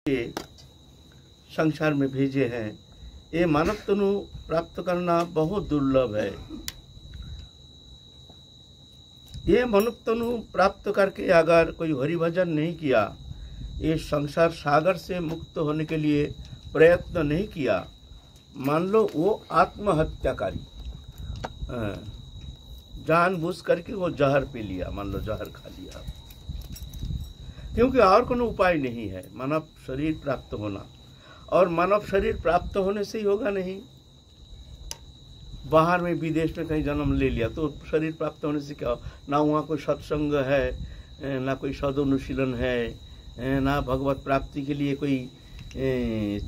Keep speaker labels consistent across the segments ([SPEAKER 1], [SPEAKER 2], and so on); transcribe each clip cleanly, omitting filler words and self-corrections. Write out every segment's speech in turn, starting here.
[SPEAKER 1] ये संसार में भेजे हैं, ये मानव तनु प्राप्त करना बहुत दुर्लभ है। ये मानव तनु प्राप्त करके अगर कोई हरि भजन नहीं किया, ये संसार सागर से मुक्त होने के लिए प्रयत्न नहीं किया, मान लो वो आत्महत्याकारी जानबूझ करके वो जहर पी लिया, मान लो जहर खा लिया, क्योंकि और कोनो उपाय नहीं है मानव शरीर प्राप्त होना। और मानव शरीर प्राप्त होने से ही होगा नहीं, बाहर में विदेश में कहीं जन्म ले लिया तो शरीर प्राप्त होने से क्या हो? ना वहाँ कोई सत्संग है, ना कोई सदनुशीलन है, ना भगवत प्राप्ति के लिए कोई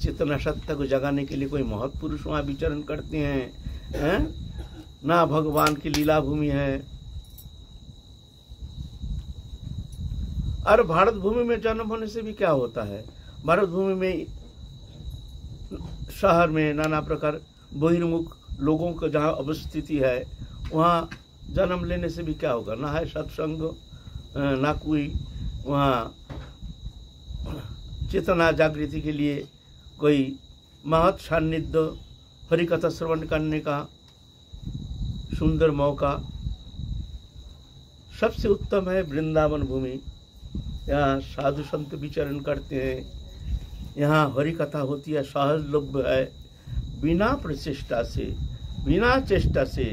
[SPEAKER 1] चेतना सत्ता को जगाने के लिए कोई महत् पुरुष वहाँ विचरण करते हैं, ना भगवान की लीला भूमि है। और भारत भूमि में जन्म होने से भी क्या होता है? भारत भूमि में शहर में नाना प्रकार बहिर्मुख लोगों का जहाँ अवस्थिति है, वहाँ जन्म लेने से भी क्या होगा? ना है सत्संग, ना कोई वहाँ चेतना जागृति के लिए कोई महत् सान्निध्य, हरिकथा श्रवण करने का सुंदर मौका। सबसे उत्तम है वृंदावन भूमि। यहाँ साधु संत विचरण करते हैं, यहाँ हरि कथा होती है, सहजलभ्य है, बिना प्रचेष्टा से, बिना चेष्टा से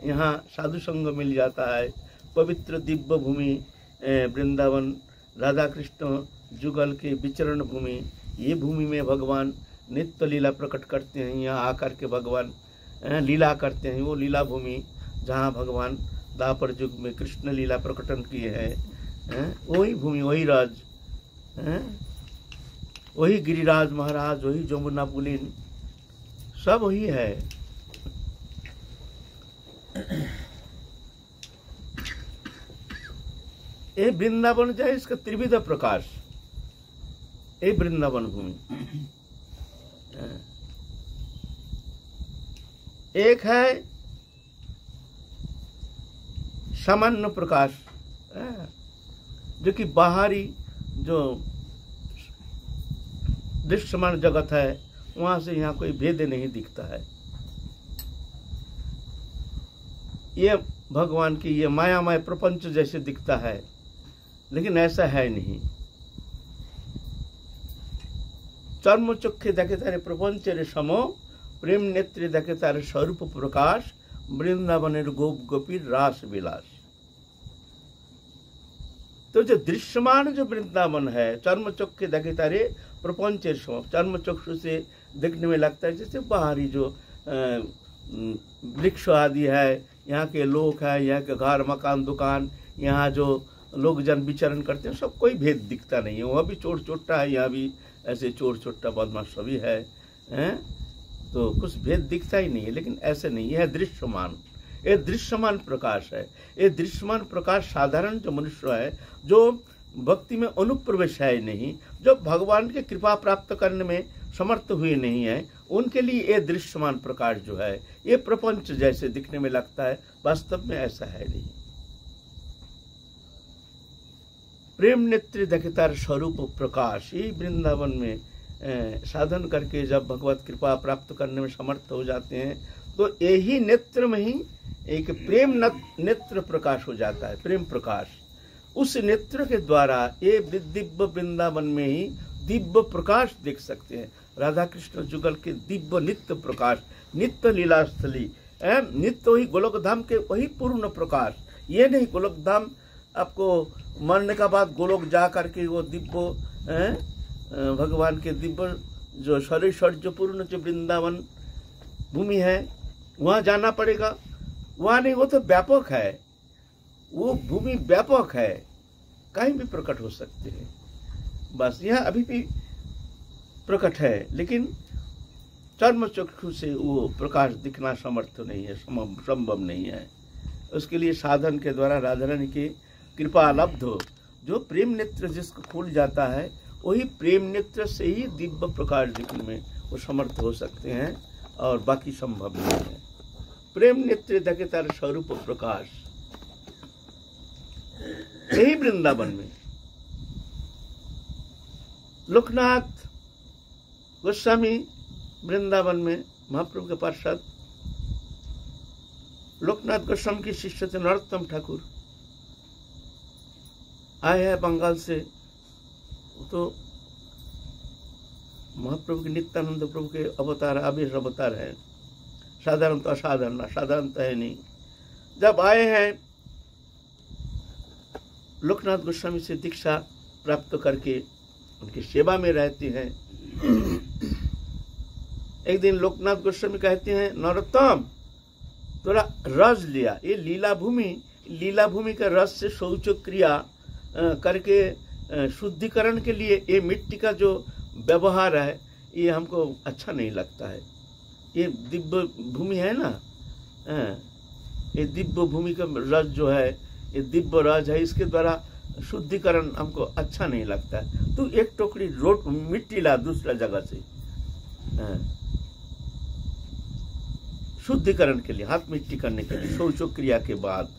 [SPEAKER 1] यहाँ साधु संग मिल जाता है। पवित्र दिव्य भूमि वृंदावन, राधा कृष्ण जुगल के विचरण भूमि, ये भूमि में भगवान नित्य लीला प्रकट करते हैं। यहाँ आकर के भगवान लीला करते हैं। वो लीला भूमि जहाँ भगवान द्वापर युग में कृष्ण लीला प्रकटन किए हैं, वही भूमि, वही राज, वही गिरिराज महाराज, वही जमुना पुलिन, सब वही है। ये वृंदावन जो है, इसका त्रिविध प्रकाश, ये वृंदावन भूमि। एक है सामान्य प्रकाश, जो कि बाहरी जो दृश्यमान जगत है वहां से यहाँ कोई भेद नहीं दिखता है। ये भगवान की ये मायामय प्रपंच जैसे दिखता है, लेकिन ऐसा है नहीं। चर्म चक्षे देखे तारे प्रपंच रे समो, प्रेम नेत्रे देखे तारे स्वरूप प्रकाश, वृंदावनेर गोप गोपीर रास विलास। तो जो दृश्यमान जो वृंदावन है, चर्म चक्षु देखे तारे प्रपंच सम, चर्म चक्षु से देखने में लगता है जैसे बाहरी जो वृक्ष आदि है, यहाँ के लोग हैं, यहाँ के घर मकान दुकान, यहाँ जो लोग जन विचरण करते हैं, सब कोई भेद दिखता नहीं है। वहाँ भी चोर चोट्टा है, यहाँ भी ऐसे चोर चोट्टा बदमाश सभी है, तो कुछ भेद दिखता ही नहीं है। लेकिन ऐसे नहीं, यह दृश्यमान, ये दृश्यमान प्रकाश है। ये दृश्यमान प्रकाश साधारण जो मनुष्य है, जो भक्ति में अनुप्रवेश है नहीं, जो भगवान की कृपा प्राप्त करने में समर्थ हुए नहीं है, उनके लिए ये दृश्यमान प्रकाश जो है, ये प्रपंच जैसे दिखने में लगता है, वास्तव में ऐसा है नहीं। प्रेम नेत्र दखितार स्वरूप प्रकाश, ये वृंदावन में साधन करके जब भगवत कृपा प्राप्त करने में समर्थ हो जाते हैं, तो यही नेत्र में ही एक प्रेम नेत्र प्रकाश हो जाता है, प्रेम प्रकाश। उस नेत्र के द्वारा ये दिव्य वृंदावन में ही दिव्य प्रकाश देख सकते हैं। राधा कृष्ण जुगल के दिव्य नित्य प्रकाश, नित्य लीलास्थली, नित्य वही गोलोक धाम के वही पूर्ण प्रकाश। ये नहीं गोलोक धाम आपको मरने का बाद गोलोक जा करके वो दिव्य भगवान के दिव्य जो शरीर पूर्ण जो वृंदावन भूमि है, वहाँ जाना पड़ेगा। वहाँ नहीं, वो तो व्यापक है, वो भूमि व्यापक है, कहीं भी प्रकट हो सकते हैं। बस यहाँ अभी भी प्रकट है, लेकिन चर्म चक्षु से वो प्रकाश दिखना समर्थ नहीं है, संभव नहीं है। उसके लिए साधन के द्वारा राधा रानी की कृपा लब्ध हो। जो प्रेम नेत्र जिसको खुल जाता है, वही प्रेम नेत्र से ही दिव्य प्रकाश दिखने में वो समर्थ हो सकते हैं, और बाकी संभव नहीं है। प्रेम नेत्र देखे तार स्वरूप प्रकाश, यही वृंदावन में लोकनाथ गोस्वामी वृंदावन में महाप्रभु के पार्षद लोकनाथ गोस्वामी की शिष्य थे नरोत्तम ठाकुर, आए हैं बंगाल से। तो महाप्रभु के नित्यानंद प्रभु के अवतार, आवेश अवतार है, साधारण तो असाधारण, साधारण तो है नहीं। जब आए हैं लोकनाथ गोस्वामी से दीक्षा प्राप्त करके उनकी सेवा में रहते हैं। एक दिन लोकनाथ गोस्वामी कहते हैं, नरोत्तम थोड़ा रस लिया, ये लीला भूमि का रस से शौच क्रिया करके शुद्धिकरण के लिए ये मिट्टी का जो व्यवहार है ये हमको अच्छा नहीं लगता है। ये दिव्य भूमि है ना, ये दिव्य भूमि का रस जो है, ये दिव्य रस है, इसके द्वारा शुद्धिकरण हमको अच्छा नहीं लगता है। तो एक टोकरी मिट्टी ला दूसरा जगह से शुद्धिकरण के लिए, हाथ मिट्टी करने के लिए, शौच क्रिया के बाद।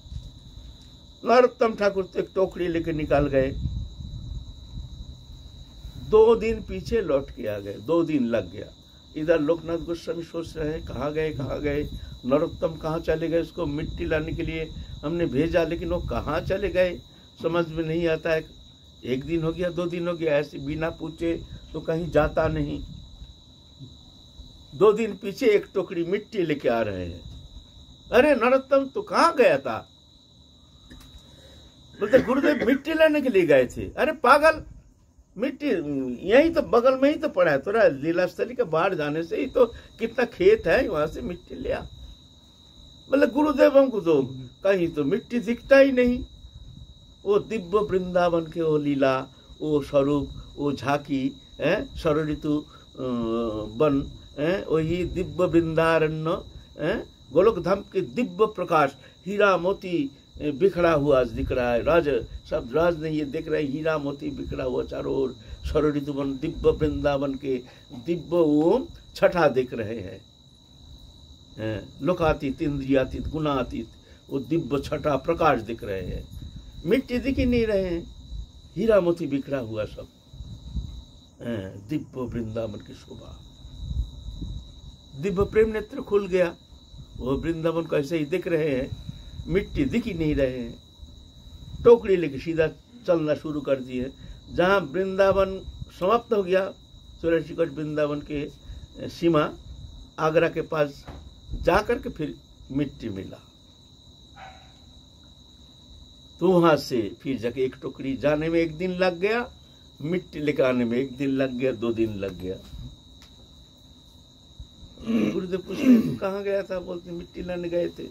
[SPEAKER 1] नरोत्तम ठाकुर तो एक टोकरी लेकर निकाल गए। 2 दिन पीछे लौट के आ गए, 2 दिन लग गया। इधर लोकनाथ गोस्वामी सोच रहे हैं कहाँ गए नरोत्तम कहाँ चले गए, उसको मिट्टी लाने के लिए हमने भेजा, लेकिन वो कहाँ चले गए समझ में नहीं आता है। 1 दिन हो गया, 2 दिन हो गया, ऐसे बिना पूछे तो कहीं जाता नहीं। 2 दिन पीछे एक टोकरी मिट्टी लेके आ रहे हैं। अरे नरोत्तम तो कहाँ गया था? बोलते गुरुदेव मिट्टी लाने के लिए गए थे। अरे पागल, मिट्टी यही तो बगल में ही तो पड़ा है, थोड़ा लीलास्थली के बाहर जाने से ही तो कितना खेत है, वहां से मिट्टी लिया। मतलब गुरुदेव हमको तो कहीं तो मिट्टी दिखता ही नहीं। वो दिव्य वृंदावन के वो लीला, वो स्वरूप, वो झांकी है, षड़ऋतु वन, वही दिव्य वृंदारण्य, गोलोक धाम के दिव्य प्रकाश, हीरा मोती बिखरा हुआ दिख रहा है। राज सब राज नहीं, ये देख रहे हीरा मोती बिखरा हुआ चारों ओर, षड़ऋतु वन, दिव्य वृंदावन के दिव्य वो छठा देख रहे हैं। लोकातीत, इंद्रियातीत, गुणातीत वो दिव्य छठा प्रकाश दिख रहे हैं। मिट्टी दिख ही नहीं रहे हैं, हीरा मोती बिखरा हुआ सब, दिव्य वृंदावन की शोभा। दिव्य प्रेम नेत्र खुल गया, वो वृंदावन को ऐसे ही दिख रहे हैं, मिट्टी दिख ही नहीं रहे हैं। टोकरी लेके सीधा चलना शुरू कर दिए। जहाँ वृंदावन समाप्त हो गया, 84 वृंदावन के सीमा आगरा के पास जाकर के फिर मिट्टी मिला। तो वहां से फिर जाके एक टोकरी जाने में 1 दिन लग गया, मिट्टी लेकर आने में 1 दिन लग गया, 2 दिन लग गया। गुरुदेव पूछ रहे तू कहाँ गया था? बोलते मिट्टी लाने गए थे।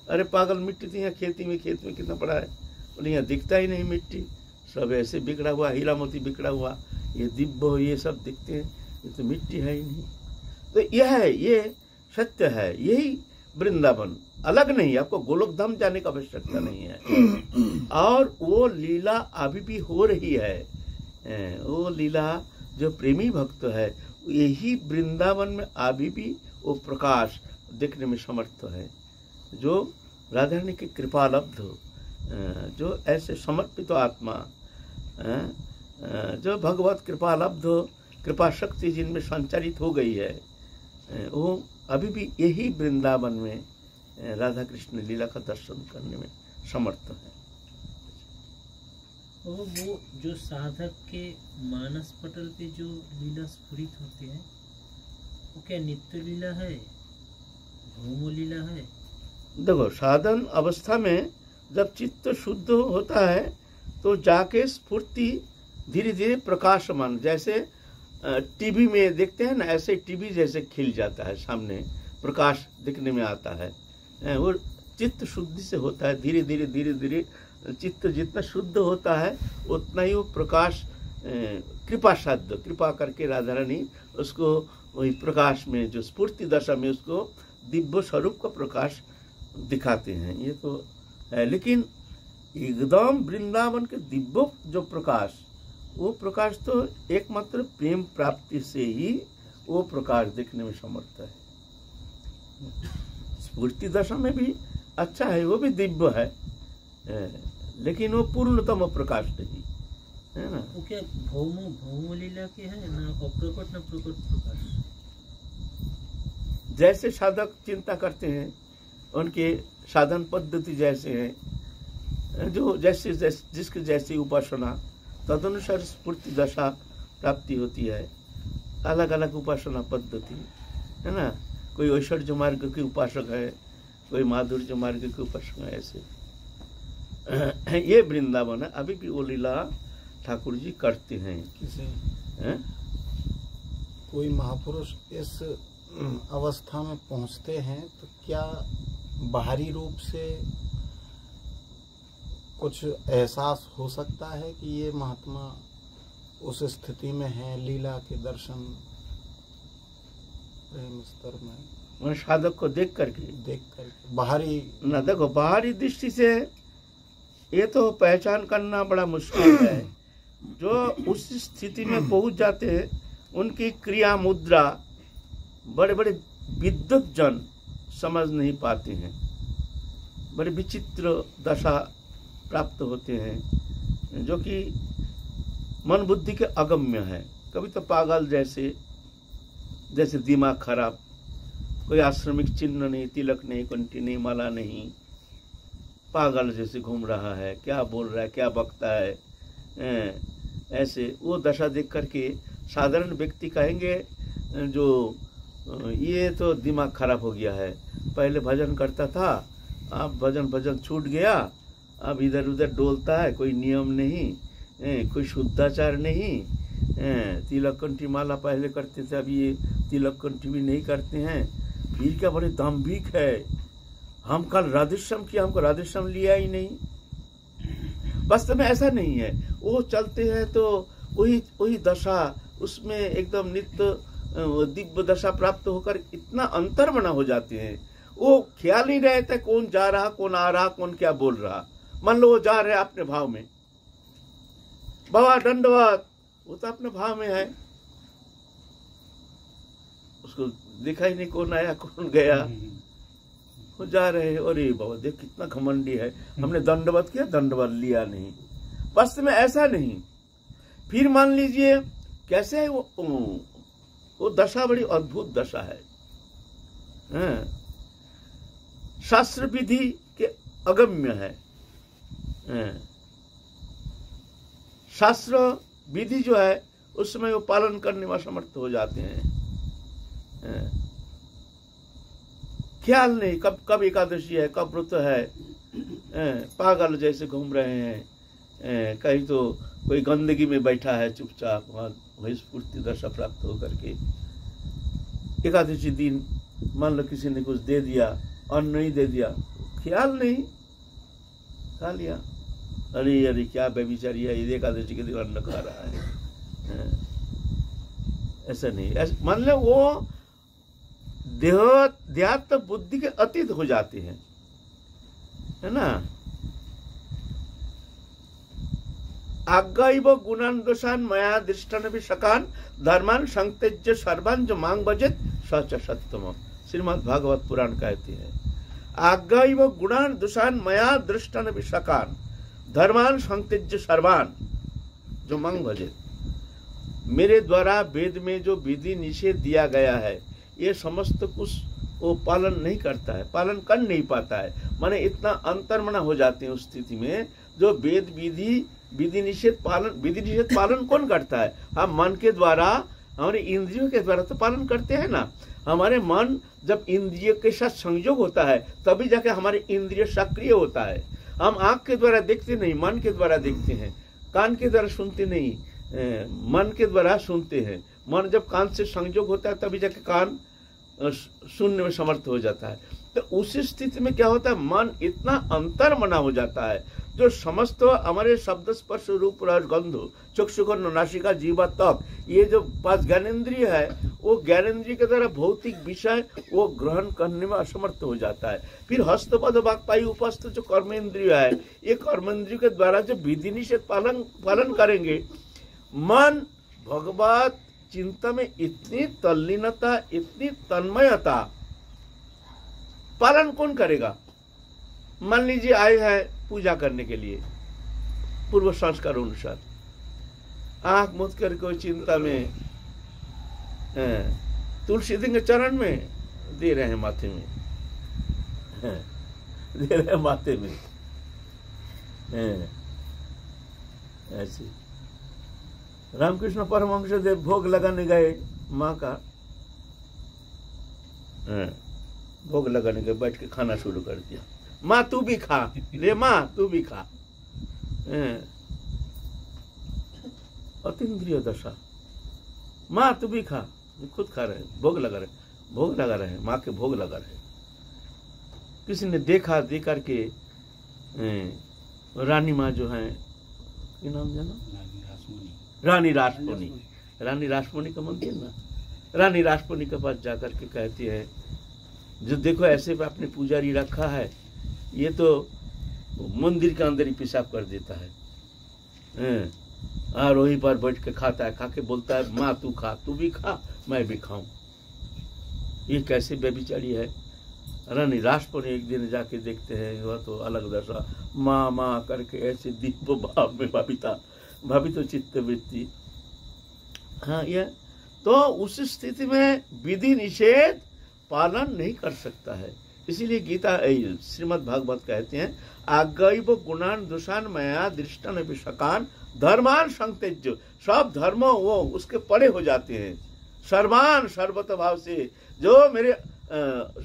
[SPEAKER 1] अरे पागल, मिट्टी थी यहाँ खेत में कितना पड़ा है? बोले यहाँ दिखता ही नहीं मिट्टी, सब ऐसे बिगड़ा हुआ, हीरा मोती बिगड़ा हुआ, ये दिव्य ये सब दिखते हैं, ये तो मिट्टी है ही नहीं। तो यह है, ये सत्य है, यही वृंदावन, अलग नहीं। आपको गोलोक धाम जाने का आवश्यकता नहीं है। और वो लीला अभी भी हो रही है। वो लीला जो प्रेमी भक्त है, यही वृंदावन में अभी भी वो प्रकाश देखने में समर्थ है। जो राधा रानी की कृपा लब्ध हो, जो ऐसे समर्पित आत्मा, जो भगवत कृपा लब्ध हो, कृपा शक्ति जिनमें संचारित हो गई है, वो अभी भी यही वृंदावन में राधा कृष्ण लीला का दर्शन करने में समर्थ है।
[SPEAKER 2] वो जो साधक के मानस पटल पे जो लीला स्फुरित होते हैं, वो क्या नित्य लीला है, भौम लीला है?
[SPEAKER 1] देखो, साधन अवस्था में जब चित्त शुद्ध होता है तो जाके स्फूर्ति धीरे धीरे प्रकाशमान, जैसे टीवी में देखते हैं ना, ऐसे टीवी जैसे खिल जाता है, सामने प्रकाश दिखने में आता है। वो चित्त शुद्धि से होता है। धीरे धीरे धीरे धीरे चित्त जितना शुद्ध होता है उतना ही वो प्रकाश कृपा साध्य, कृपा करके राधा रानी उसको वही प्रकाश में, जो स्फूर्ति दशा में उसको दिव्य स्वरूप का प्रकाश दिखाते हैं। ये तो है, लेकिन एकदम वृंदावन के दिव्य जो प्रकाश, वो प्रकाश तो एकमात्र प्रेम प्राप्ति से ही वो प्रकाश दिखने में समर्थ है। स्फूर्ति दशा में भी अच्छा है, वो भी दिव्य है, लेकिन वो पूर्णतम प्रकाश नहीं। है ना।
[SPEAKER 2] वो क्या भौम लीला के है ना, अप्रकट ना प्रकट प्रकाश।
[SPEAKER 1] जैसे साधक चिंता करते हैं, उनके साधन पद्धति जैसे है, जो जैसे जिसकी जैसी उपासना तदनुसार स्फूर्ति दशा प्राप्ति होती है। अलग अलग उपासना पद्धति है ना, कोई ऐश्वर्य मार्ग के उपासक है, कोई माधुर्य मार्ग के उपासक है। ऐसे ये वृंदावन है, अभी भी वो लीला ठाकुर जी करते हैं।
[SPEAKER 3] किसी
[SPEAKER 1] है?
[SPEAKER 3] कोई महापुरुष इस अवस्था में पहुंचते हैं तो क्या बाहरी रूप से कुछ एहसास हो सकता है कि ये महात्मा उस स्थिति में है, लीला के दर्शन प्रेम स्तर में
[SPEAKER 1] साधक को देख करके
[SPEAKER 3] बाहरी
[SPEAKER 1] ना, देखो बाहरी दृष्टि से ये तो पहचान करना बड़ा मुश्किल है। जो उस स्थिति में पहुंच जाते हैं, उनकी क्रिया मुद्रा बड़े बड़े विद्वत जन समझ नहीं पाते हैं, बड़े विचित्र दशा प्राप्त होते हैं, जो कि मन बुद्धि के अगम्य है। कभी तो पागल जैसे दिमाग खराब, कोई आश्रमिक चिन्ह नहीं, तिलक नहीं, कंठी नहीं, माला नहीं, पागल जैसे घूम रहा है, क्या बोल रहा है, क्या बकता है। ऐसे वो दशा देख करके साधारण व्यक्ति कहेंगे जो ये तो दिमाग खराब हो गया है, पहले भजन करता था, अब भजन छूट गया, अब इधर उधर डोलता है, कोई नियम नहीं, कोई शुद्धाचार नहीं, तिलक कंठी माला पहले करते थे, अब ये तिलक कंठी भी नहीं करते हैं, फिर क्या बड़े दाम्भिक है, हम कल राधेश्याम किया, हमको राधेश्याम लिया ही नहीं। वास्तव में ऐसा नहीं है। वो चलते हैं तो वही दशा, उसमें एकदम नित्य दिव्य दशा प्राप्त होकर इतना अंतर बना हो जाते हैं, वो ख्याल नहीं रहता कौन जा रहा, कौन आ रहा, कौन क्या बोल रहा। मान लो वो जा रहे अपने भाव में, बाबा दंडवत, वो तो अपने भाव में है, उसको देखा ही नहीं कौन आया कौन गया, वो जा रहे हैं। अरे बाबा देख कितना घमंडी है, हमने दंडवत किया, दंडवत लिया नहीं। वास्तव में ऐसा नहीं। फिर मान लीजिए कैसे है वो दशा बड़ी अद्भुत दशा है, शास्त्र विधि के अगम्य है। शास्त्र विधि जो है उसमें वो पालन करने में असमर्थ हो जाते हैं। ख्याल नहीं कब एकादशी है, कब व्रत है, पागल जैसे घूम रहे हैं। कहीं तो कोई गंदगी में बैठा है चुपचाप, वही स्फूर्ति दशा प्राप्त होकर के एकादशी दिन मान लो किसी ने कुछ दे दिया, अन्न नहीं दे दिया, ख्याल नहीं, खा लिया। अरे अरे क्या बेबिचारी है, ये एकादशी के दिन अन्न खा रहा है। ऐसा नहीं, मान लो वो देहात्म बुद्धि के अतीत हो जाते हैं, है ना। आज्ञाइव गुणान दोषान मया दृष्टान विशकान धर्मान संत्यज्य सर्वान जो मांग बजेत सच सत्यम, श्रीमद् भागवत पुराण कहते हैं। आज्ञाइव गुणान दोषान मया दृष्टान विशकान धर्मान संत्यज्य सर्वान जो मांग बजेत, मेरे द्वारा वेद में जो विधि निषेध दिया गया है ये समस्त कुछ वो पालन नहीं करता है, पालन कर नहीं पाता है। माने इतना अंतर्मना हो जाते हैं उस स्थिति में, जो वेद विधि निषेध पालन कौन करता है? हम मन के द्वारा, हमारे इंद्रियों के द्वारा तो पालन करते हैं ना। हमारे मन जब इंद्रिय के साथ संयोग होता है तभी जाके हमारे इंद्रिय सक्रिय होता है। हम आंख के द्वारा देखते नहीं, मन के द्वारा देखते हैं, कान के द्वारा सुनते नहीं, मन के द्वारा सुनते हैं। मन जब कान से संयोग होता है तभी जाके कान सुनने में समर्थ हो जाता है। तो उसी स्थिति में क्या होता है, मन इतना अंतर्मना हो जाता है, जो समस्त हमारे शब्द स्पर्श रूप रस गंध चक्षुकर्ण नासिका जीवा तक, ये जो 5 ज्ञानेन्द्रिय है, वो ज्ञानेन्द्रिय के द्वारा भौतिक विषय वो ग्रहण करने में असमर्थ हो जाता है। फिर हस्तपद वाक्पाई उपस्थ जो कर्मेंद्रिय है, ये कर्मेंद्रिय के द्वारा जो विधि निषेध पालन करेंगे, मन भगवत चिंता में इतनी तल्लीनता, इतनी तन्मयता, पालन कौन करेगा? मान लीजिए आए हैं पूजा करने के लिए पूर्व संस्कार अनुसार, आंख मूंद कर कोई चिंता में तुलसी के चरण में दे रहे हैं माथे में, दे रहे हैं माथे में, ऐसे। रामकृष्ण परमहंस देव भोग लगाने गए माँ का, भोग लगाने गए, बैठ के खाना शुरू कर दिया। माँ तू भी खा, रे माँ तू भी खा। अतीन्द्रिय दशा, माँ तू भी खा, खुद खा रहे, भोग लगा रहे, भोग लगा रहे, माँ के भोग लगा रहे। किसी ने देखा, देख करके रानी माँ जो है, क्या नाम जाना, रानी रासमुनी, रानी रासमुनी का मंदिर ना, रानी रासमुनी के पास जाकर के कहती है, जो देखो ऐसे अपने पुजारी रखा है, ये तो मंदिर के अंदर ही पेशाब कर देता है, और वहीं पर बैठ के खाता है, खा के बोलता है माँ तू खा, तू भी खा, मैं भी खाऊं। ये कैसे व्यभिचारी है। रानी रासमुनी एक दिन जाके देखते हैं, वह तो अलग दशा, माँ माँ करके ऐसे दीप भाव में भाभी तो चित्त वृत्ति। हाँ, यह तो उस स्थिति में विधि निषेध पालन नहीं कर सकता है। इसीलिए गीता श्रीमद् भागवत कहते हैं, आगैव गुणान दुषान मया दृष्टन विषकान धर्मान संतेज्य। सब धर्मों वो उसके परे हो जाते हैं, सर्वान सर्वत भाव से। जो मेरे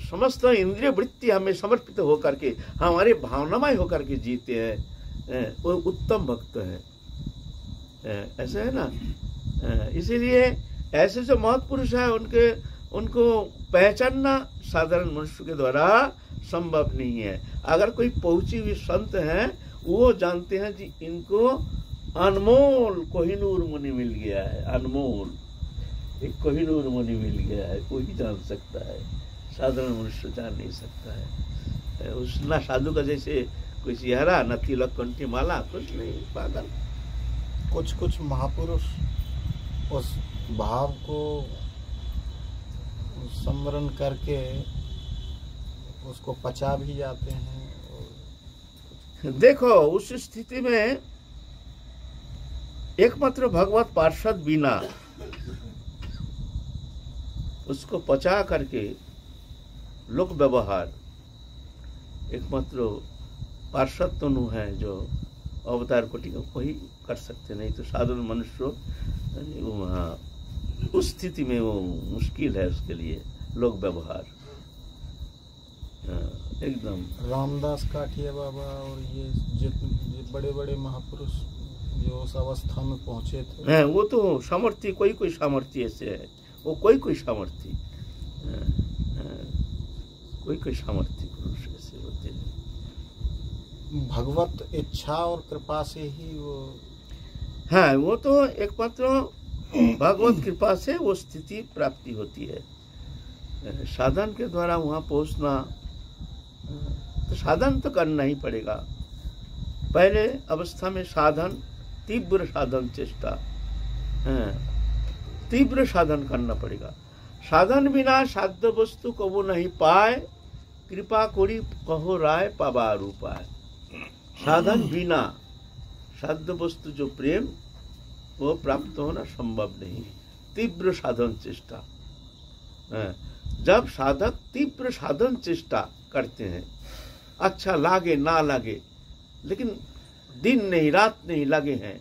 [SPEAKER 1] समस्त इंद्रिय वृत्ति हमें समर्पित होकर के, हमारे भावनामय होकर के जीते हैं, वो उत्तम भक्त है। ऐसा है ना। इसीलिए ऐसे जो महत्पुरुष है, उनको पहचानना साधारण मनुष्य के द्वारा संभव नहीं है। अगर कोई पहुंची हुई संत है, वो जानते हैं कि इनको अनमोल कोहिनूर मुनि मिल गया है, अनमोल एक कोहिनूर मुनि मिल गया है, कोई भी जान सकता है, साधारण मनुष्य जान नहीं सकता है। उस ना साधु का जैसे कोई चेहरा, न तिलक कंठी माला, कुछ नहीं, पागल।
[SPEAKER 3] कुछ महापुरुष उस भाव को स्मरण करके उसको पचा भी जाते हैं।
[SPEAKER 1] देखो उस स्थिति में एकमात्र भगवत पार्षद बिना उसको पचा करके लोक व्यवहार एकमात्र पार्षद तनु है जो अवतार कोटि को कोई कर सकते, नहीं तो साधारण मनुष्य उस स्थिति में वो मुश्किल है उसके लिए लोक व्यवहार एकदम।
[SPEAKER 3] रामदास काठिया बाबा और ये बड़े बड़े महापुरुष जो उस अवस्था में पहुंचे थे,
[SPEAKER 1] वो तो सामर्थ्य, कोई सामर्थ्य ऐसे है, वो कोई सामर्थ्य, कोई सामर्थ्य पुरुष ऐसे होते हैं।
[SPEAKER 3] भगवत इच्छा और कृपा से ही वो,
[SPEAKER 1] हाँ, वो तो एकमात्र भगवत कृपा से वो स्थिति प्राप्ति होती है। साधन के द्वारा वहां पहुंचना, तो साधन तो करना ही पड़ेगा। पहले अवस्था में साधन, तीव्र साधन चेष्टा, तीव्र साधन करना पड़ेगा। साधन बिना साध्य वस्तु को वो नहीं पाए, कृपा कोरी कहो राय पाबार उपाय। साधन बिना साध्य वस्तु जो प्रेम, वो प्राप्त होना संभव नहीं। तीव्र साधन चेष्टा, जब साधक तीव्र साधन चेष्टा करते हैं, अच्छा लागे ना लागे, लेकिन दिन नहीं रात नहीं लगे हैं,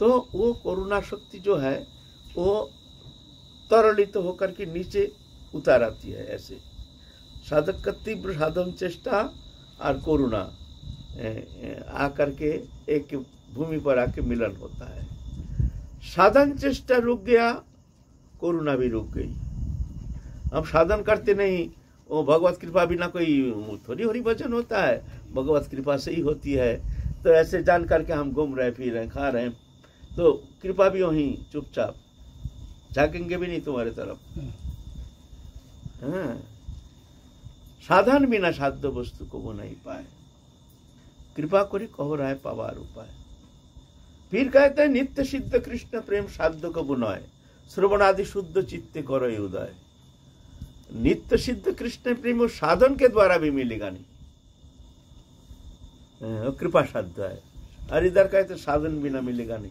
[SPEAKER 1] तो वो करुणा शक्ति जो है वो तरलित होकर के नीचे उतार आती है। ऐसे साधक का तीव्र साधन चेष्टा और करुणा आकर के एक भूमि पर आके मिलन होता है। साधन चेष्टा रुक गया, करुणा भी रुक गई। हम साधन करते नहीं, वो भगवत कृपा बिना कोई थोड़ी हरि भजन होता है, भगवत कृपा से ही होती है। तो ऐसे जान करके हम घूम रहे, पी रहे, खा रहे, तो कृपा भी वहीं चुपचाप, झाकेंगे भी नहीं तुम्हारे तरफ। हाँ, साधन बिना साध्य वस्तु को वो नहीं पाए, कृपा करी कहो राय पावार उपाय। फिर कहते हैं नित्य सिद्ध कृष्ण प्रेम साध्य को बुनाए, श्रवणादि शुद्ध चित्ते करो उदय। नित्य सिद्ध कृष्ण प्रेम साधन के द्वारा भी मिलेगा नहीं, कृपा साध्य है। और इधर कहते साधन बिना मिलेगा नहीं।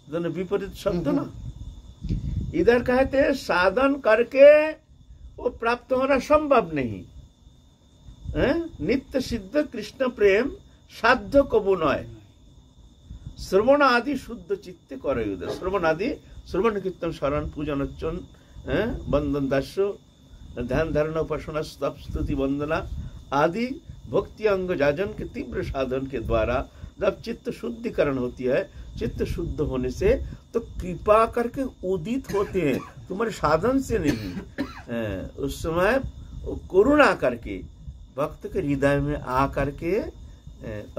[SPEAKER 1] दोनों विपरीत शब्द ना। इधर कहते हैं साधन करके वो प्राप्त होना संभव नहीं है। नित्य सिद्ध कृष्ण प्रेम साध्य कबू नय। श्रवण आदि शुद्ध चित्ते करे उदय। श्रवण आदि श्रवण कीर्तन शरण पूजन अर्चन बंदन दास्य ध्यान धारणा उपासना स्तप स्तुति वंदना आदि भक्ति अंग जाजन के तीव्र साधन के द्वारा जब चित्त शुद्धिकरण होती है, चित्त शुद्ध होने से तो कृपा करके उदित होते हैं, तुम्हारे साधन से नहीं। उस समय करुणा करके भक्त के हृदय में आ करके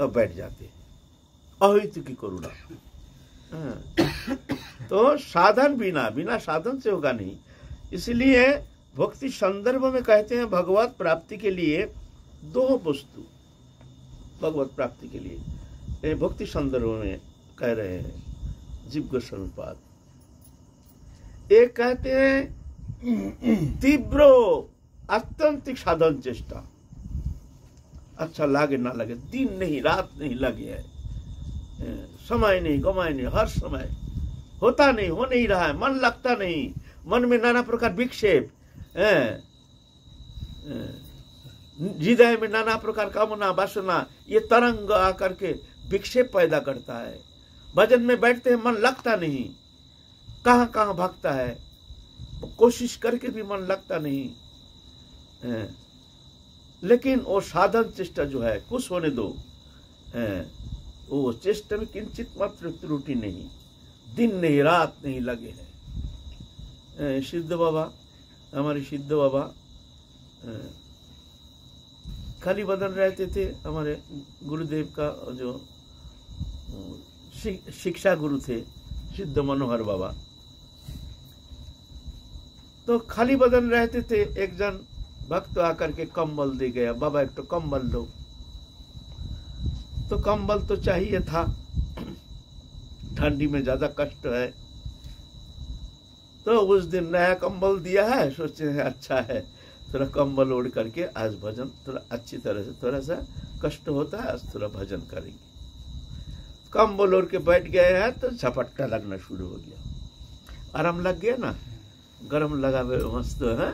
[SPEAKER 1] बैठ जाते हैं, अहित की करुणा। तो साधन बिना साधन से होगा नहीं। इसलिए भक्ति संदर्भ में कहते हैं भगवत प्राप्ति के लिए दो वस्तु, भगवत प्राप्ति के लिए भक्ति संदर्भ में कह रहे हैं जीव गोस्वामीपाद। एक कहते हैं तीव्र आत्यंतिक साधन चेष्टा, अच्छा लागे ना लगे, दिन नहीं रात नहीं लगे है, समय नहीं गमाए नहीं, हर समय होता नहीं, हो नहीं रहा है, मन लगता नहीं, मन में नाना प्रकार विक्षेप, हृदय में नाना प्रकार कामना वासना ये तरंग आकर के विक्षेप पैदा करता है। भजन में बैठते हैं मन लगता नहीं, कहाँ कहाँ भागता है, कोशिश करके भी मन लगता नहीं। लेकिन वो साधन चेष्टा जो है कुछ होने दो, वो चेष्टा में किंचित मात्र त्रुटि नहीं, दिन नहीं रात नहीं लगे हैं। सिद्ध बाबा, हमारे सिद्ध बाबा खाली बदन रहते थे। हमारे गुरुदेव का जो शिक्षा गुरु थे सिद्ध मनोहर बाबा, तो खाली बदन रहते थे। एक जन भक्त आकर के कंबल दे गया, बाबा एक तो कंबल दो। तो कंबल तो चाहिए था, ठंडी में ज्यादा कष्ट है, तो उस दिन नया कंबल दिया है, सोचते हैं अच्छा है थोड़ा कंबल ओढ़ करके आज भजन थोड़ा अच्छी तरह से, थोड़ा सा कष्ट होता है आज थोड़ा भजन करेंगे। कंबल ओढ़ के बैठ गए हैं तो झपट्टा लगना शुरू हो गया, आराम लग गया ना, गरम लगा मस्त है,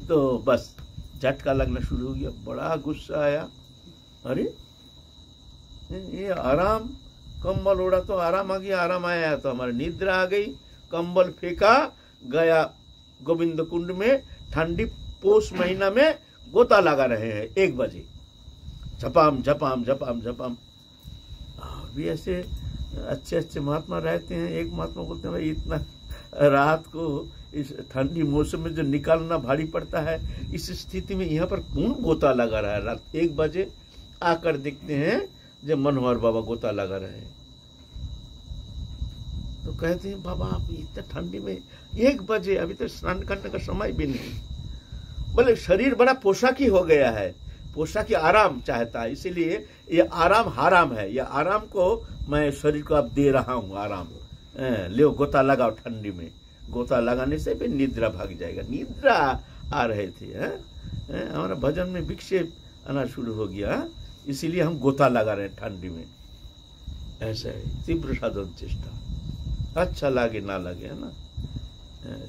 [SPEAKER 1] तो बस झटका लगना शुरू हो गया। बड़ा गुस्सा आया, अरे ये आराम, कंबल ओढ़ा तो आराम आ गया, आराम आया तो हमारी निद्रा आ गई। कंबल फेंका, गया गोविंद कुंड में, ठंडी पोष महीना में गोता लगा रहे हैं 1 बजे, झपाम झपाम झपाम झपाम। भी ऐसे अच्छे अच्छे महात्मा रहते हैं। एक महात्मा बोलते हैं भाई इतना रात को इस ठंडी मौसम में जो निकालना भारी पड़ता है, इस स्थिति में यहाँ पर कौन गोता लगा रहा है। रात 1 बजे आकर देखते हैं जब मनोहर बाबा गोता लगा रहे हैं, तो कहते हैं बाबा आप इतना ठंडी में 1 बजे, अभी तो स्नान करने का समय भी नहीं। बोले शरीर बड़ा पोशाकी हो गया है, पोशाकी आराम चाहता है, इसीलिए ये आराम हराम है, ये आराम को मैं शरीर को अब दे रहा हूँ आराम। ले गोता लगाओ ठंडी में, गोता लगाने से भी निद्रा भाग जाएगा। निद्रा आ रहे थे, हमारा भजन में विक्षेप आना शुरू हो गया, इसीलिए हम गोता लगा रहे हैं ठंडी में। ऐसा है तीव्र साधन चेष्टा, अच्छा लगे ना लगे, है ना,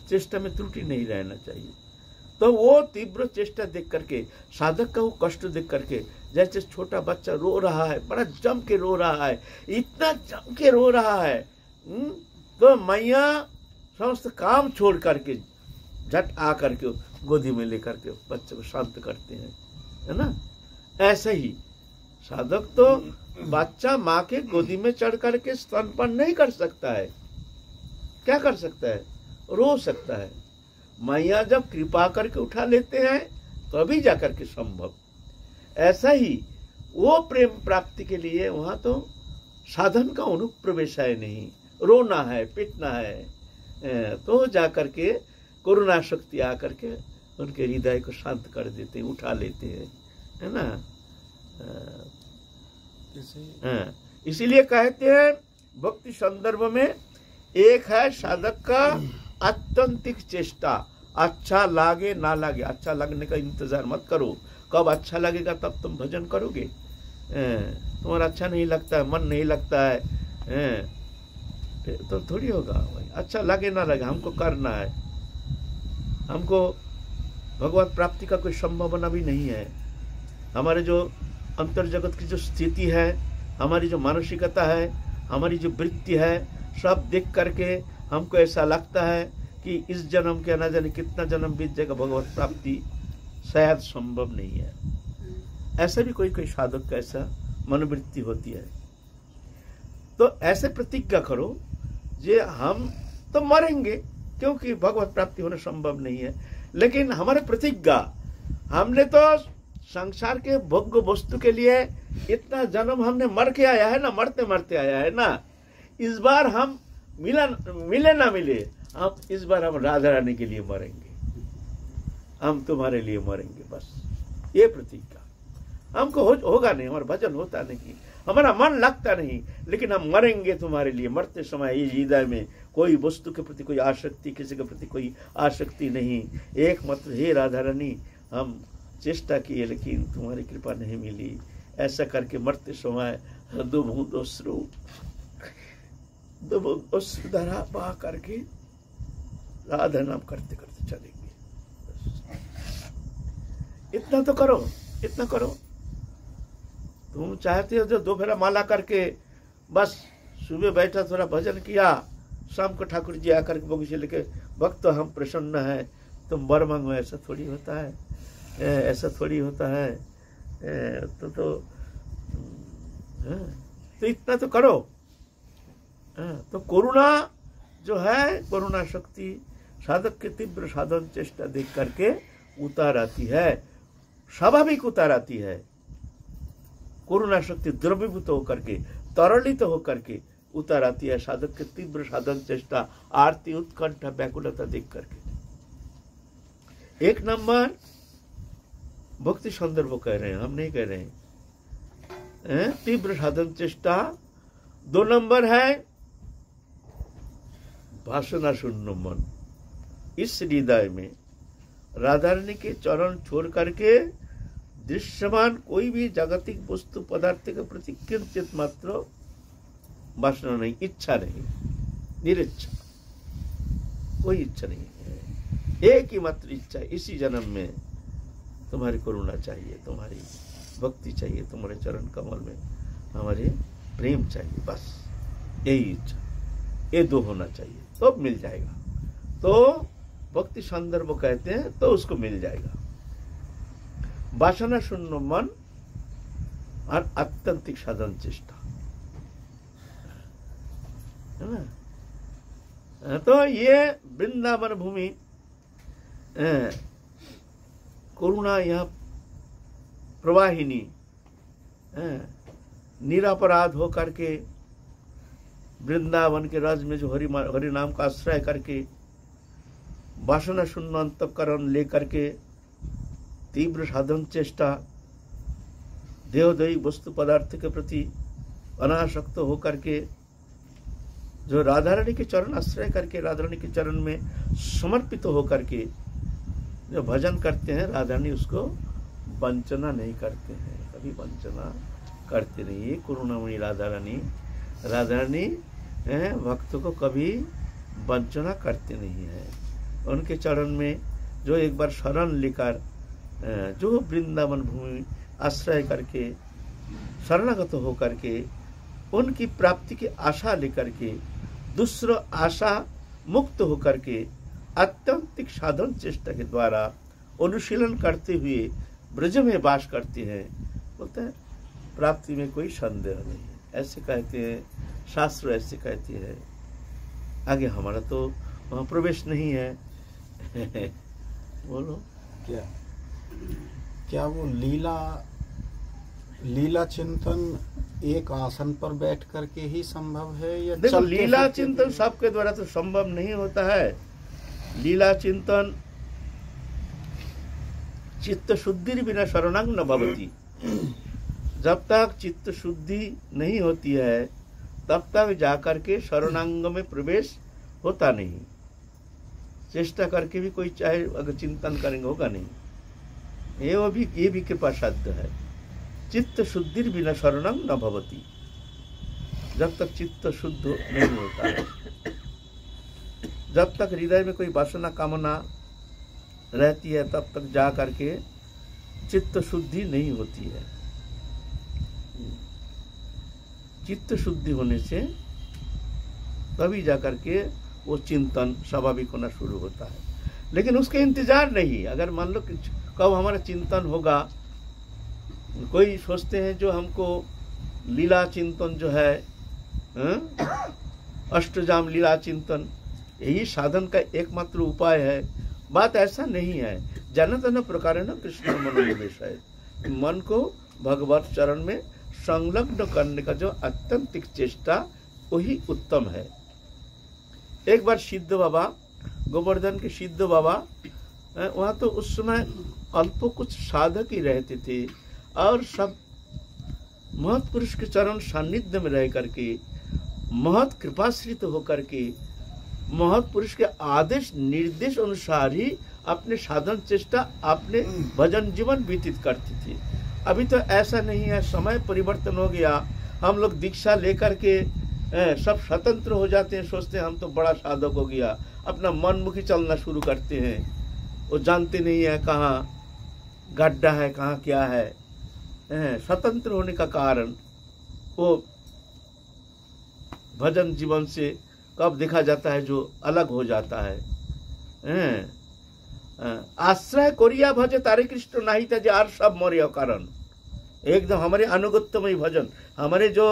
[SPEAKER 1] चेष्टा में त्रुटि नहीं रहना चाहिए। तो वो तीव्र चेष्टा देख करके, साधक का वो कष्ट देख करके, जैसे छोटा बच्चा रो रहा है, बड़ा जम के रो रहा है, इतना जम के रो रहा है, तो मैया समस्त काम छोड़ करके झट आ करके गोदी में लेकर के बच्चे को शांत करते हैं, है ना। ऐसे ही साधक तो बच्चा माँ के गोदी में चढ़ करके स्तनपान नहीं कर सकता है, क्या कर सकता है, रो सकता है। मैया जब कृपा करके उठा लेते हैं तभी जाकर के संभव। ऐसा ही वो प्रेम प्राप्ति के लिए वहां तो साधन का अनुप्रवेश है नहीं, रोना है, पिटना है, तो जाकर के करुणा शक्ति आकर के उनके हृदय को शांत कर देते हैं, उठा लेते हैं, है ना। इसीलिए कहते हैं भक्ति संदर्भ में एक है साधक का आत्यंतिक चेष्टा, अच्छा लागे ना लागे, अच्छा लगने का इंतजार मत करो, कब अच्छा लगेगा तब तुम भजन करोगे। तुम्हारा अच्छा नहीं लगता है, मन नहीं लगता है, तो थोड़ी होगा भाई, अच्छा लगे ना लगे, हमको करना है। हमको भगवत प्राप्ति का कोई संभावना भी नहीं है। हमारे जो अंतर जगत की जो स्थिति है, हमारी जो मानसिकता है, हमारी जो वृत्ति है, सब देख करके हमको ऐसा लगता है कि इस जन्म के ना जाने कितना जन्म बीत जाएगा, भगवत प्राप्ति शायद संभव नहीं है। ऐसा भी कोई कोई साधक का ऐसा मनोवृत्ति होती है। तो ऐसे प्रतिज्ञा करो जे हम तो मरेंगे, क्योंकि भगवत प्राप्ति होना संभव नहीं है, लेकिन हमारे प्रतिज्ञा, हमने तो संसार के भोग्य वस्तु के लिए इतना जन्म हमने मर के आया है ना, मरते मरते आया है ना। इस बार हम मिले ना मिले, हम इस बार हम राधा रानी के लिए मरेंगे, हम तुम्हारे लिए मरेंगे, बस ये प्रतिज्ञा। हमको होगा नहीं, हमारा भजन होता नहीं, हमारा मन लगता नहीं, लेकिन हम मरेंगे तुम्हारे लिए। मरते समय ये हृदय में कोई वस्तु के प्रति कोई आसक्ति, किसी के प्रति कोई आसक्ति नहीं, एकमात्र हे राधा रानी हम चेष्टा किए लेकिन तुम्हारी कृपा नहीं मिली। ऐसा करके मरते समय दो बूंद अश्रु धारा बहा करके राधा नाम करते करते चलेंगे। इतना तो करो, इतना करो। तुम चाहते हो जो दो फेरा माला करके बस सुबह बैठा थोड़ा भजन किया, शाम को ठाकुर जी आकर के बगीचे लेके भक्त तो हम प्रसन्न है, तुम वर मांगो, ऐसा थोड़ी होता है, ऐसा थोड़ी होता है। तो इतना तो करो। तो करुणा जो है, करुणा शक्ति साधक के तीव्र साधन चेष्टा देख करके उतार आती है, स्वाभाविक उतार आती है। करुणा शक्ति द्रवीभूत होकर के, तरलित होकर के उतार आती है साधक के तीव्र साधन चेष्टा, आरती, उत्कंठा, व्याकुलता देख करके। एक नंबर भक्ति संदर्भ कह रहे हैं, हम नहीं कह रहे हैं, तीव्र साधन चेष्टा। 2 नंबर है वासना शून्य मन। इस हृदय में राधा रानी के चरण छोड़ करके दृश्यमान कोई भी जागतिक वस्तु पदार्थ के प्रति किंचित मात्र वासना नहीं, इच्छा नहीं, निरिच्छा, कोई इच्छा नहीं है। एक ही मात्र इच्छा है, इसी जन्म में तुम्हारी करुणा चाहिए, तुम्हारी भक्ति चाहिए, तुम्हारे चरण कमल में हमारे प्रेम चाहिए, बस यही इच्छा। ये 2 होना चाहिए तो मिल जाएगा। तो भक्ति संदर्भ कहते हैं तो उसको मिल जाएगा। वासना शून्य मन और आत्यंतिक साधन चेष्टा, है ना। तो ये वृंदावन भूमि करुणा यहाँ प्रवाहिनी निरपराध होकर के वृंदावन के राज में जो हरि नाम का आश्रय करके वासना शून्य अंतःकरण लेकर के तीव्र साधन चेष्टा, देहदायी वस्तु पदार्थ के प्रति अनासक्त होकर के जो राधा रानी के चरण आश्रय करके, राधा रानी के चरण में समर्पित होकर के जो भजन करते हैं, राधा रानी उसको वंचना नहीं करते हैं, कभी वंचना करते नहीं। ये करुणामयी राधा रानी भक्तों को कभी वंचना करते नहीं है। उनके चरण में जो एक बार शरण लेकर जो वृंदावन भूमि आश्रय करके शरणागत होकर के उनकी प्राप्ति की आशा लेकर के दूसरा आशा मुक्त होकर के आत्यंतिक साधन चेष्टा के द्वारा अनुशीलन करते हुए ब्रज में वास करते हैं, बोलते हैं प्राप्ति में कोई संदेह नहीं है, ऐसे कहते हैं शास्त्र, ऐसे कहते हैं। आगे हमारा तो वहाँ प्रवेश नहीं है। बोलो
[SPEAKER 3] क्या वो लीला चिंतन एक आसन पर बैठ करके ही संभव है, या
[SPEAKER 1] देखो लीला चिंतन सबके द्वारा तो संभव नहीं होता है। लीला चिंतन चित्त शुद्धि बिना शरणांग न भवति। जब तक चित्त शुद्धि नहीं होती है तब तक जाकर के शरणांग में प्रवेश होता नहीं। चेष्टा करके भी कोई चाहे अगर चिंतन करेंगे होगा नहीं। ये भी कृपा साध्य है। चित्त शुद्धि बिना शरणं न भवति। जब तक चित्त शुद्ध नहीं होता है, जब तक हृदय में कोई वासना कामना रहती है, तब तक जा करके चित्त शुद्धि नहीं होती है। चित्त शुद्धि होने से तभी जा करके वो चिंतन स्वाभाविक होना शुरू होता है। लेकिन उसके इंतजार नहीं, अगर मान लो कि कब हमारा चिंतन होगा, कोई सोचते हैं जो हमको लीला चिंतन जो है, अष्टजाम लीला चिंतन यही साधन का एकमात्र उपाय है। बात ऐसा नहीं है। जन प्रकार न कृष्ण मनोनिवेश है, मन को भगवत चरण में संलग्न करने का जो अत्यंतिक चेष्टा वही उत्तम है। एक बार सिद्ध बाबा, गोवर्धन के सिद्ध बाबा, वहाँ तो उस समय अल्प कुछ साधक ही रहते थे और सब महत पुरुष के चरण सानिध्य में रह करके, महत कृपाश्रित होकर के, महत पुरुष के आदेश निर्देश अनुसार ही अपने साधन चेष्टा, अपने भजन जीवन व्यतीत करती थी। अभी तो ऐसा नहीं है, समय परिवर्तन हो गया। हम लोग दीक्षा लेकर के सब स्वतंत्र हो जाते हैं, सोचते हैं हम तो बड़ा साधक हो गया, अपना मनमुखी चलना शुरू करते हैं। वो जानते नहीं है कहाँ गड्ढा है, कहाँ क्या है। स्वतंत्र होने का कारण वो भजन जीवन से कब देखा जाता है जो अलग हो जाता है। आश्रय कोरिया भजे तारे कृष्ण नहीं था आर सब मरे कारण। एकदम हमारे अनुगत्यमय भजन, हमारे जो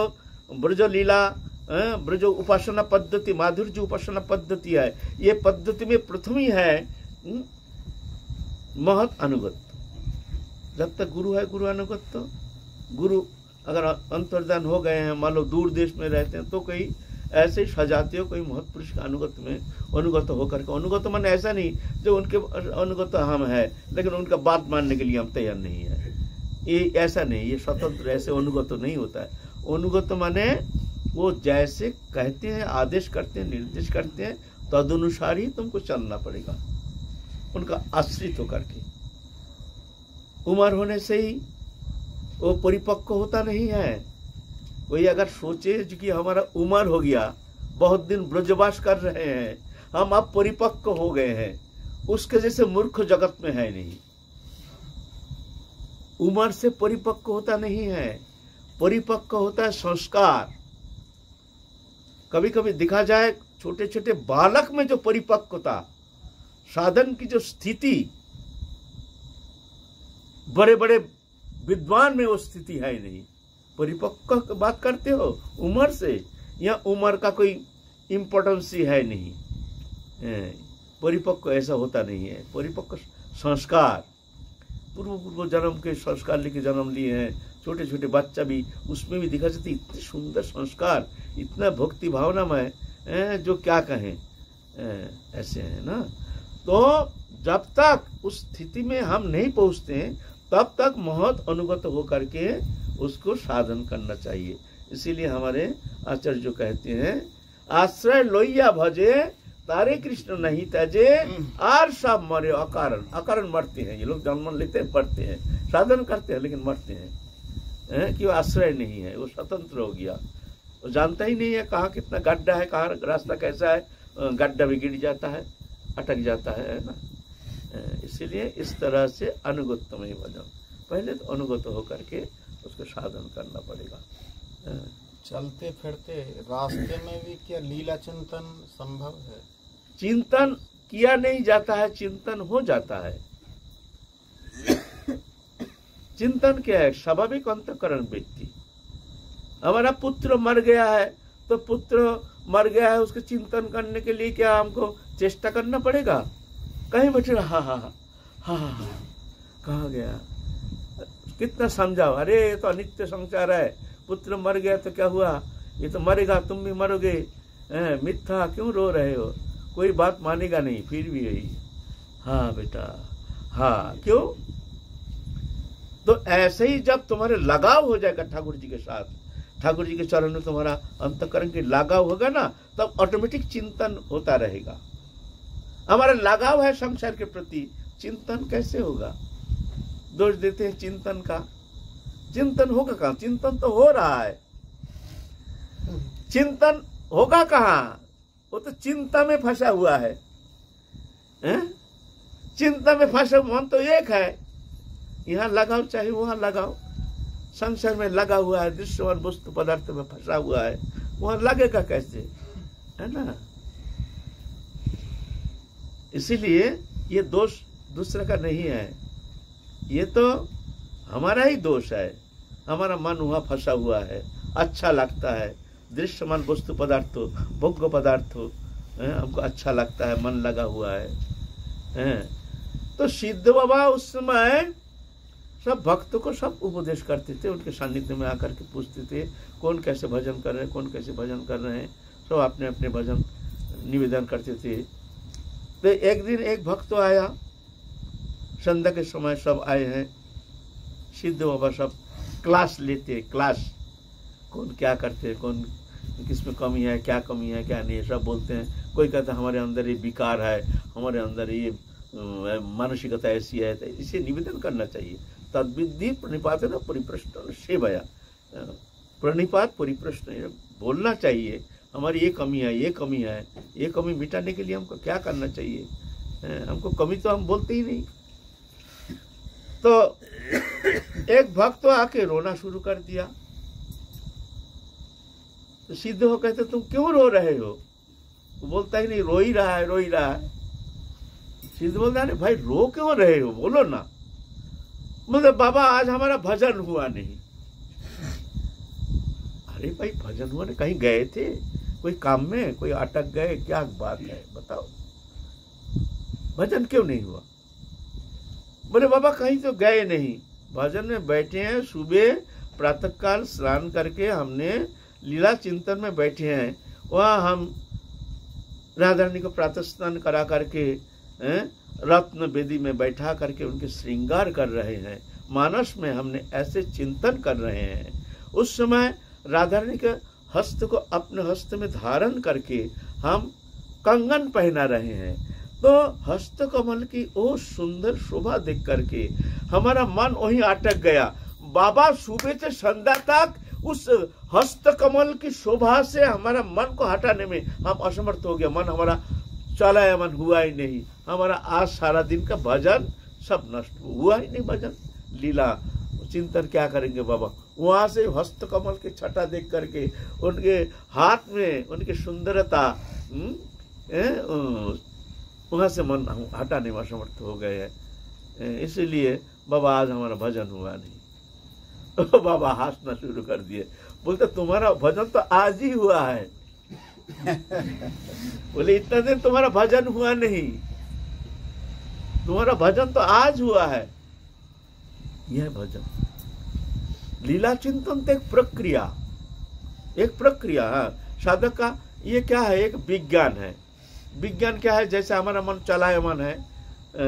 [SPEAKER 1] ब्रज लीला, ब्रज उपासना पद्धति, माधुर्य उपासना पद्धति है, ये पद्धति में प्रथम ही है महत अनुगत्य। जब तक गुरु है गुरु अनुगत्य। गुरु अगर अंतर्धान हो गए हैं, मान लो दूर देश में रहते हैं, तो कई ऐसे ही सजाते हो, कोई महत पुरुष के अनुगत में अनुगत होकर के। अनुगत मन ऐसा नहीं जो उनके अनुगत हम है लेकिन उनका बात मानने के लिए हम तैयार नहीं है, ये ऐसा नहीं। ये स्वतंत्र ऐसे अनुगत नहीं होता है। अनुगत माने वो जैसे कहते हैं, आदेश करते हैं, निर्देश करते हैं, तदनुसार ही तुमको चलना पड़ेगा, उनका आश्रित होकर के। उम्र होने से ही वो परिपक्व होता नहीं है। कोई अगर सोचे कि हमारा उम्र हो गया, बहुत दिन ब्रजवास कर रहे हैं, हम अब परिपक्व हो गए हैं, उसके जैसे मूर्ख जगत में है नहीं। उम्र से परिपक्व होता नहीं है, परिपक्व होता है संस्कार। कभी कभी देखा जाए छोटे छोटे बालक में जो परिपक्वता, साधन की जो स्थिति, बड़े बड़े विद्वान में वो स्थिति है नहीं। परिपक्व की बात करते हो उम्र से, या उम्र का कोई इम्पोर्टेंस ही है नहीं। परिपक्व ऐसा होता नहीं है। परिपक्व संस्कार, पूर्व जन्म के संस्कार लेके जन्म लिए हैं। छोटे छोटे बच्चा भी, उसमें भी दिखा जाती इतने सुंदर संस्कार, इतना भक्ति भावनामय, जो क्या कहें, ऐसे है ना। तो जब तक उस स्थिति में हम नहीं पहुंचते हैं, तब तक महत अनुगत होकर के उसको साधन करना चाहिए। इसीलिए हमारे आचार्य जो कहते हैं, आश्रय लोहिया भजे तारे कृष्ण नहीं तजे आर सब मरे अकारण। अकारण मरते हैं ये लोग, जन्म लेते हैं, पढ़ते हैं, साधन करते हैं, लेकिन मरते हैं कि वो आश्रय नहीं है, वो स्वतंत्र हो गया। वो जानता ही नहीं है कहाँ कितना गड्ढा है, कहाँ रास्ता कैसा है, गड्ढा भी गिर जाता है, अटक जाता है ना। इसीलिए इस तरह से अनुगतमय भजन, पहले तो अनुगत होकर के उसको साधन करना पड़ेगा।
[SPEAKER 3] चलते फिरते रास्ते में भी क्या लीला चिंतन संभव है?
[SPEAKER 1] चिंतन किया नहीं जाता है, चिंतन हो जाता है। चिंतन क्या है? स्वाभाविक अंतःकरण व्यक्ति। हमारा पुत्र मर गया है, तो पुत्र मर गया है, उसके चिंतन करने के लिए क्या हमको चेष्टा करना पड़ेगा? कहीं बैठे हा हा हा हा, कहाँ गया, कितना समझाओ, अरे ये तो अनित्य संसार है, पुत्र मर गया तो क्या हुआ, ये तो मरेगा, तुम भी मरोगे, मिथ्या क्यों रो रहे हो, कोई बात मानेगा नहीं, फिर भी यही हाँ बेटा हाँ। क्यों? तो ऐसे ही जब तुम्हारे लगाव हो जाएगा ठाकुर जी के साथ, ठाकुर जी के चरण में तुम्हारा अंतःकरण के लगाव होगा ना, तब ऑटोमेटिक चिंतन होता रहेगा। हमारा लगाव है संसार के प्रति, चिंतन कैसे होगा? दोष देते हैं चिंतन का, चिंतन होगा कहाँ? चिंतन तो हो रहा है। चिंतन होगा कहाँ? वो तो चिंता में फंसा हुआ है, चिंता में फंसा। मन तो एक है, यहाँ लगाओ चाहे वहां लगाओ, संसार में लगा हुआ है, दृश्यमान वस्तु पदार्थ में फंसा हुआ है, वहां लगेगा कैसे, है ना? इसीलिए ये दोष दूसरे का नहीं है, ये तो हमारा ही दोष है। हमारा मन वहां फंसा हुआ है, अच्छा लगता है, दृश्यमान वस्तु पदार्थ हो, भोग्य पदार्थ हो, हमको अच्छा लगता है, मन लगा हुआ है। तो सिद्ध बाबा उस समय सब भक्तों को सब उपदेश करते थे, उनके सानिध्य में आकर के पूछते थे कौन कैसे भजन कर रहे हैं, कौन कैसे भजन कर रहे हैं, सब अपने अपने भजन निवेदन करते थे। तो एक दिन एक भक्त आया, संध्या के समय सब आए हैं, सिद्ध बाबा सब क्लास लेते, क्लास कौन क्या करते हैं, कौन किसमें कमी है, क्या कमी है, क्या नहीं है, सब बोलते हैं। कोई कहता है हमारे अंदर ये विकार है, हमारे अंदर ये मानसिकता ऐसी है, तो इसे निवेदन करना चाहिए। तद्विधि प्रणिपात न परिप्रश्न सेवया, प्रणिपात परिप्रश्न बोलना चाहिए, हमारी ये कमी है, ये कमी है, ये कमी मिटाने के लिए हमको क्या करना चाहिए, हमको कमी तो हम बोलते ही नहीं। तो एक भक्त आके रोना शुरू कर दिया। तो सिद्ध हो कहते तुम क्यों रो रहे हो? वो बोलता ही नहीं, रो ही रहा है, रो ही रहा है। सिद्ध बोलता है भाई रो क्यों रहे हो, बोलो ना। मतलब बाबा आज हमारा भजन हुआ नहीं। अरे भाई भजन हुआ नहीं, कहीं गए थे कोई काम में, कोई अटक गए, क्या बात है बताओ, भजन क्यों नहीं हुआ? बोले बाबा कहीं तो गए नहीं, भजन में बैठे हैं, सुबह प्रातःकाल स्नान करके हमने लीला चिंतन में बैठे हैं, वहाँ हम राधा रानी को प्रातः स्नान करा करके रत्न वेदी में बैठा करके उनके श्रृंगार कर रहे हैं, मानस में हमने ऐसे चिंतन कर रहे हैं। उस समय राधा रानी के हस्त को अपने हस्त में धारण करके हम कंगन पहना रहे हैं। तो हस्त कमल की वो सुंदर शोभा देख करके हमारा मन वहीं अटक गया। बाबा सुबह से संध्या तक उस हस्त कमल की शोभा से हमारा मन को हटाने में हम असमर्थ हो गया। मन हमारा चलायमान हुआ ही नहीं, हमारा आज सारा दिन का भजन सब नष्ट हुआ ही नहीं। भजन लीला चिंतन क्या करेंगे बाबा? वहां से हस्त कमल की छटा देख करके उनके हाथ में उनकी सुंदरता, वहां से मन हटाने में असमर्थ हो गए हैं। इसीलिए बाबा आज हमारा भजन हुआ नहीं। तो बाबा हंसना शुरू कर दिए, बोलते तुम्हारा भजन तो आज ही हुआ है। बोले इतना दिन तुम्हारा भजन हुआ नहीं, तुम्हारा भजन तो आज हुआ है। यह भजन लीला चिंतन तो एक प्रक्रिया, एक प्रक्रिया साधक का। ये क्या है? एक विज्ञान है। विज्ञान क्या है? जैसे हमारा मन चलायमान है,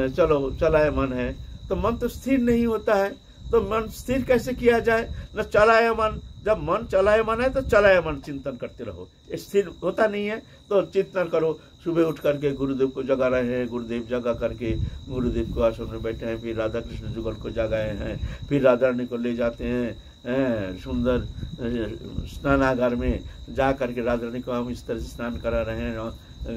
[SPEAKER 1] चलो चलायमान है, तो मन तो स्थिर नहीं होता है। तो मन स्थिर कैसे किया जाए? न चलायमान, जब मन चलायमान है तो चलायमान चिंतन करते रहो, स्थिर होता नहीं है तो चिंतन करो। सुबह उठ करके गुरुदेव को जगा रहे हैं, गुरुदेव जगा करके गुरुदेव को आश्रम में बैठे हैं, फिर राधा कृष्ण जुगल को जगाए हैं, फिर राधा रानी को ले जाते हैं सुंदर स्नानागार में, जा करके राधा रानी को हम इस तरह से स्नान करा रहे हैं,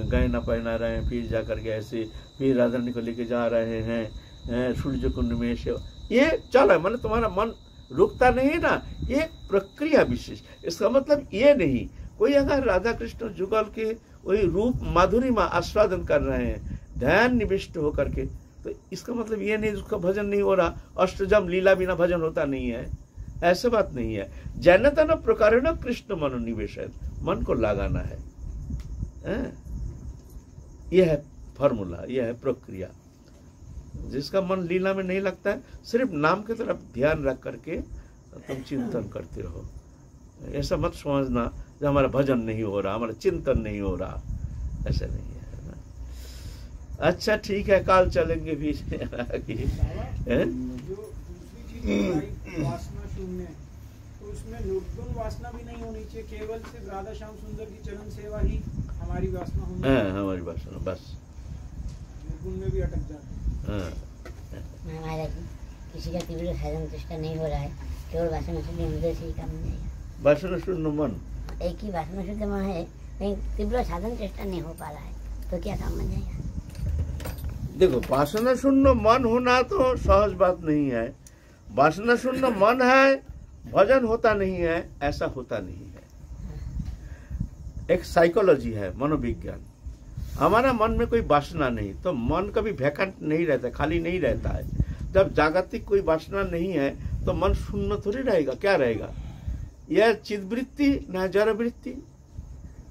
[SPEAKER 1] गहना पहना रहे हैं, फिर जा करके ऐसे फिर राधा रानी को लेके जा रहे हैं सूर्य कुंड में सेवा। ये चल है, मतलब तुम्हारा मन रुकता नहीं ना, ये प्रक्रिया विशेष। इसका मतलब ये नहीं कोई अगर राधा कृष्ण जुगल के वही रूप माधुरी में आस्वादन कर रहे हैं ध्यान निविष्ट होकर के, तो इसका मतलब ये नहीं उसका भजन नहीं हो रहा। अष्टजम लीला बिना भजन होता नहीं है, ऐसा बात नहीं है। जैनतन प्रकार कृष्ण मनोनिवेश, मन को लगाना है। यह है फॉर्मूला, यह है प्रक्रिया। जिसका मन लीला में नहीं लगता है, सिर्फ नाम की तरफ ध्यान रख करके तुम चिंतन करते रहो। ऐसा मत समझना कि हमारा भजन नहीं हो रहा, हमारा चिंतन नहीं हो रहा, ऐसा नहीं है ना। अच्छा ठीक है, कल चलेंगे भी।
[SPEAKER 4] वासना शून्य, तो उसमें निर्गुण वासना भी नहीं होनी चाहिए, केवल सिर्फ राधा श्याम सुंदर की चरण सेवा ही हमारी वासना होनी चाहिए।
[SPEAKER 1] हमारी वासना बस
[SPEAKER 4] निर्गुण में भी अटक जाते।
[SPEAKER 5] हमारा किसी का तीव्र साधन तो इसका नहीं हो रहा है, केवल वासना शून्य हृदय से ही काम नहीं आएगा।
[SPEAKER 1] वासना शून्य मन
[SPEAKER 5] एक ही वासना शुद्ध मन है, कहीं तीव्र साधन चेष्टा नहीं हो पा रहा है, तो क्या काम बन जाएगा?
[SPEAKER 1] देखो, वासना शून्य मन होना तो सहज बात नहीं है। वासना शून्य मन है, भजन होता नहीं है, ऐसा होता नहीं है। एक साइकोलॉजी है, मनोविज्ञान। हमारा मन में कोई वासना नहीं तो मन कभी वैकेंट नहीं रहता, खाली नहीं रहता है। जब जागतिक कोई वासना नहीं है तो मन शून्य थोड़ी रहेगा, क्या रहेगा? यह चिदवृत्ति न जड़ वृत्ति।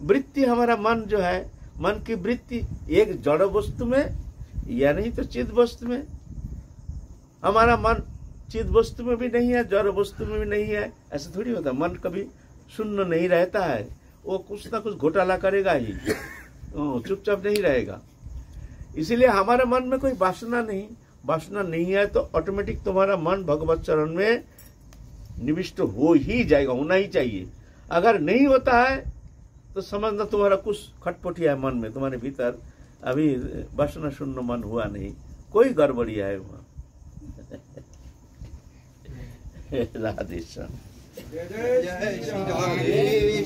[SPEAKER 1] वृत्ति हमारा मन जो है, मन की वृत्ति एक जड़ वस्तु में या नहीं तो चिद वस्तु में। हमारा मन चिद वस्तु में भी नहीं है, जड़ वस्तु में भी नहीं है, ऐसा थोड़ी होता। मन कभी शून्य नहीं रहता है, वो कुछ ना कुछ घोटाला करेगा ही, चुपचाप नहीं रहेगा। इसीलिए हमारे मन में कोई वासना नहीं है तो ऑटोमेटिक तुम्हारा मन भगवत चरण में निविष्ट हो ही जाएगा, होना ही चाहिए। अगर नहीं होता है तो समझना तुम्हारा कुछ खटपटिया है मन में, तुम्हारे भीतर अभी वासना शून्य मन हुआ नहीं, कोई गड़बड़िया है वहां। राधे श्याम।
[SPEAKER 6] जय श्री राधे।